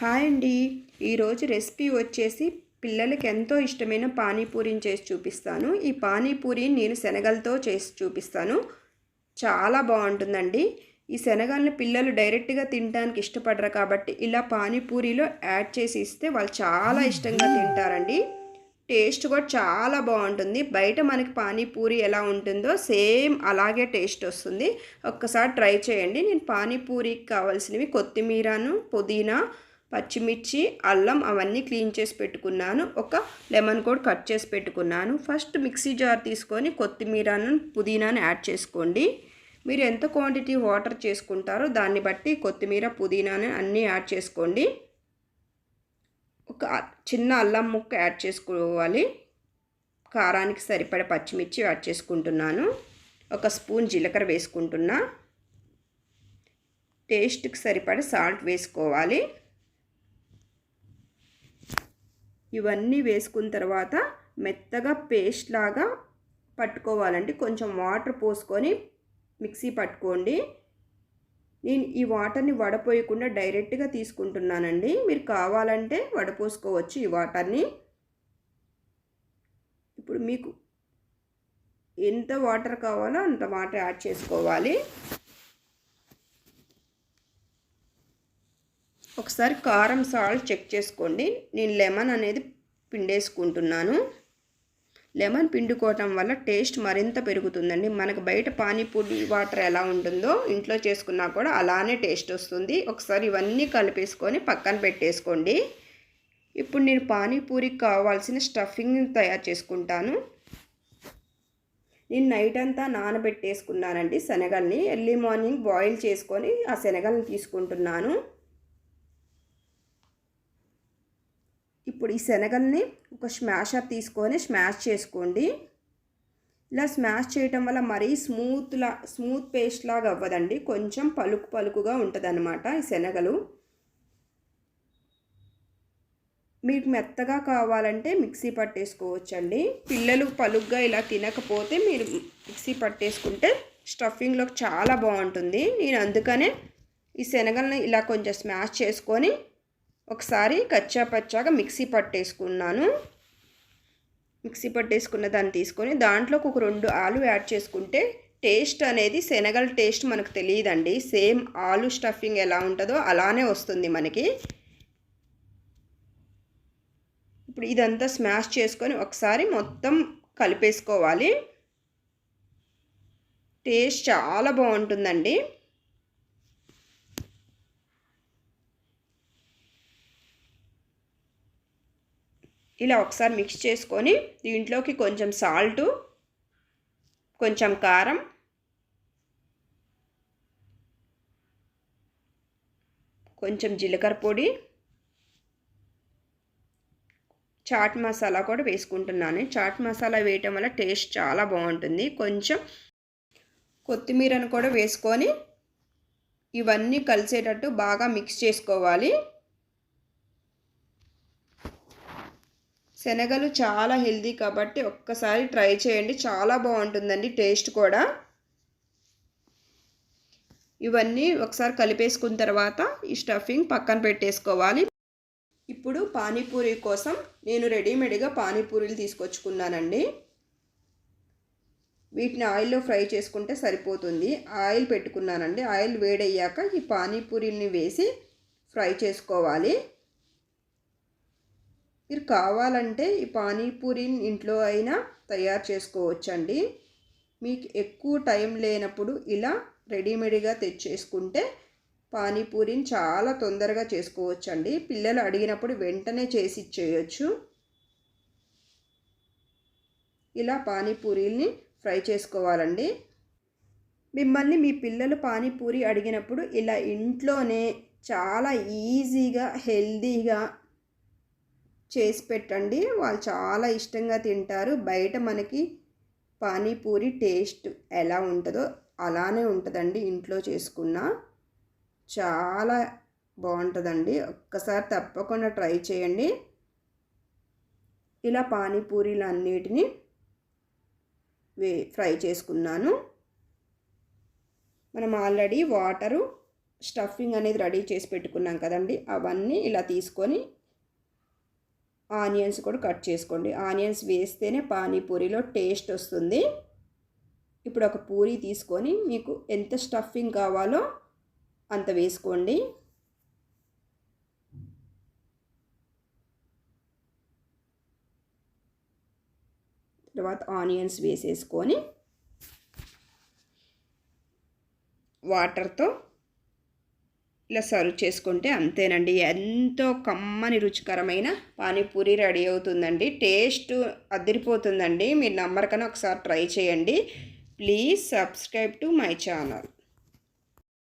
Hi అండి. ఈరోజు recipe వచ్చేసి పిల్లలకి ఎంతో ఇష్టమైన పానీపూరిని చేసి చూపిస్తాను. ఈ పానీపూరి నేను శనగలతో చేసి చూపిస్తాను. చాలా బాగుంటుందండి. ఈ శనగలను పిల్లలు డైరెక్ట్గా తినడానికి ఇష్టపడరు కాబట్టి ఇలా పానీపూరిలో యాడ్ చేసి ఇస్తే వాళ్ళు చాలా ఇష్టంగా తింటారండి. టేస్ట్ కూడా చాలా బాగుంటుంది. బయట మనకి పానీపూరి ఎలా ఉంటుందో సేమ్ అలాగే టేస్ట్ వస్తుంది. ఒక్కసారి ట్రై చేయండి. నేను పానీపూరికి కావాల్సినవి కొత్తిమీరను, పుదీనా, పచ్చిమిర్చి, అల్లం అవన్నీ క్లీన్ చేసి పెట్టుకున్నాను. ఒక లెమన్ కూడా కట్ చేసి పెట్టుకున్నాను. ఫస్ట్ మిక్సీ జార్ తీసుకొని కొత్తిమీరను, పుదీనాను యాడ్ చేసుకోండి. మీరు ఎంత క్వాంటిటీ వాటర్ చేసుకుంటారో దాన్ని బట్టి కొత్తిమీర, పుదీనాను అన్నీ యాడ్ చేసుకోండి. ఒక చిన్న అల్లం ముక్క యాడ్ చేసుకోవాలి. కారానికి సరిపడ పచ్చిమిర్చి యాడ్ చేసుకుంటున్నాను. ఒక స్పూన్ జీలకర్ర వేసుకుంటున్నా. టేస్ట్కి సరిపడ సాల్ట్ వేసుకోవాలి. ఇవన్నీ వేసుకున్న తర్వాత మెత్తగా పేస్ట్ లాగా పట్టుకోవాలండి. కొంచెం వాటర్ పోసుకొని మిక్సీ పట్టుకోండి. నేను ఈ వాటర్ని వడపోయకుండా డైరెక్ట్గా తీసుకుంటున్నానండి. మీరు కావాలంటే వడపోసుకోవచ్చు ఈ వాటర్ని. ఇప్పుడు మీకు ఎంత వాటర్ కావాలో అంత వాటర్ యాడ్ చేసుకోవాలి. ఒకసారి కారం, సాల్ట్ చెక్ చేసుకోండి. నేను లెమన్ అనేది పిండేసుకుంటున్నాను. లెమన్ పిండుకోవటం వల్ల టేస్ట్ మరింత పెరుగుతుందండి. మనకు బయట పానీపూరి వాటర్ ఎలా ఉంటుందో ఇంట్లో చేసుకున్నా కూడా అలానే టేస్ట్ వస్తుంది. ఒకసారి ఇవన్నీ కలిపేసుకొని పక్కన పెట్టేసుకోండి. ఇప్పుడు నేను పానీపూరికి కావాల్సిన స్టఫింగ్ తయారు చేసుకుంటాను. నేను నైట్ అంతా నానబెట్టేసుకున్నానండి శనగల్ని. ఎర్లీ మార్నింగ్ బాయిల్ చేసుకొని ఆ శనగల్ని తీసుకుంటున్నాను. ఇప్పుడు ఈ శనగల్ని ఒక స్మాషర్ తీసుకొని స్మాష్ చేసుకోండి. ఇలా స్మాష్ చేయటం వల్ల మరీ స్మూత్ పేస్ట్ లాగా అవ్వదండి. కొంచెం పలుకుగా ఉంటుంది అన్నమాట ఈ శనగలు. మీకు మెత్తగా కావాలంటే మిక్సీ పట్టేసుకోవచ్చండి. పిల్లలు పలుగ్గా ఇలా తినకపోతే మీరు మిక్సీ పట్టేసుకుంటే స్టఫింగ్లోకి చాలా బాగుంటుంది. నేను అందుకనే ఈ శనగల్ని ఇలా కొంచెం స్మాష్ చేసుకొని ఒకసారి కచ్చా పచ్చాగా మిక్సీ పట్టేసుకున్నాను. మిక్సీ పట్టేసుకున్న దాన్ని తీసుకొని దాంట్లోకి ఒక 2 ఆలు యాడ్ చేసుకుంటే టేస్ట్ అనేది శనగల టేస్ట్ మనకు తెలియదండి. సేమ్ ఆలు స్టఫింగ్ ఎలా ఉంటుందో అలానే వస్తుంది మనకి. ఇప్పుడు ఇదంతా స్మాష్ చేసుకొని ఒకసారి మొత్తం కలిపేసుకోవాలి. టేస్ట్ చాలా బాగుంటుందండి. ఇలా ఒకసారి మిక్స్ చేసుకొని దీంట్లోకి కొంచెం సాల్టు, కొంచెం కారం, కొంచెం జీలకర్ర పొడి, చాట్ మసాలా కూడా వేసుకుంటున్నాను. చాట్ మసాలా వేయటం వల్ల టేస్ట్ చాలా బాగుంటుంది. కొంచెం కొత్తిమీరను కూడా వేసుకొని ఇవన్నీ కలిసేటట్టు బాగా మిక్స్ చేసుకోవాలి. శనగలు చాలా హెల్దీ కాబట్టి ఒక్కసారి ట్రై చేయండి. చాలా బాగుంటుందండి టేస్ట్ కూడా. ఇవన్నీ ఒకసారి కలిపేసుకున్న తర్వాత ఈ స్టఫింగ్ పక్కన పెట్టేసుకోవాలి. ఇప్పుడు పానీపూరి కోసం నేను రెడీమేడ్గా పానీపూరీలు తీసుకొచ్చుకున్నానండి. వీటిని ఆయిల్లో ఫ్రై చేసుకుంటే సరిపోతుంది. ఆయిల్ పెట్టుకున్నానండి. ఆయిల్ వేడయ్యాక ఈ పానీపూరీని వేసి ఫ్రై చేసుకోవాలి. మీరు కావాలంటే ఈ పానీపూరిని ఇంట్లో అయినా తయారు చేసుకోవచ్చండి. మీకు ఎక్కువ టైం లేనప్పుడు ఇలా రెడీమేడ్గా తెచ్చేసుకుంటే పానీపూరిని చాలా తొందరగా చేసుకోవచ్చండి. పిల్లలు అడిగినప్పుడు వెంటనే చేసి ఇచ్చేయచ్చు. ఇలా పానీపూరీని ఫ్రై చేసుకోవాలండి. మిమ్మల్ని మీ పిల్లలు పానీపూరి అడిగినప్పుడు ఇలా ఇంట్లోనే చాలా ఈజీగా హెల్దీగా చేసి పెట్టండి. వాళ్ళు చాలా ఇష్టంగా తింటారు. బయట మనకి పానీపూరి టేస్ట్ ఎలా ఉంటుందో అలానే ఉంటుందండి. ఇంట్లో చేసుకున్న చాలా బాగుంటుందండి. ఒక్కసారి తప్పకుండా ట్రై చేయండి. ఇలా పానీపూరీలు అన్నిటినీ ఫ్రై చేసుకున్నాను. మనం ఆల్రెడీ వాటరు స్టఫింగ్ అనేది రెడీ చేసి పెట్టుకున్నాం కదండి, అవన్నీ ఇలా తీసుకొని ఆనియన్స్ కూడా కట్ చేసుకోండి. ఆనియన్స్ వేస్తేనే పానీపూరిలో టేస్ట్ వస్తుంది. ఇప్పుడు ఒక పూరి తీసుకొని మీకు ఎంత స్టఫింగ్ కావాలో అంత వేసుకోండి. తర్వాత ఆనియన్స్ వేసేసుకొని వాటర్తో ఇలా సర్వ్ చేసుకుంటే అంతేనండి, ఎంతో కమ్మని రుచికరమైన పానీపూరి రెడీ అవుతుందండి. టేస్ట్ అదిరిపోతుందండి. మీరు నమ్మరు కానీ ఒకసారి ట్రై చేయండి. Please subscribe to my channel.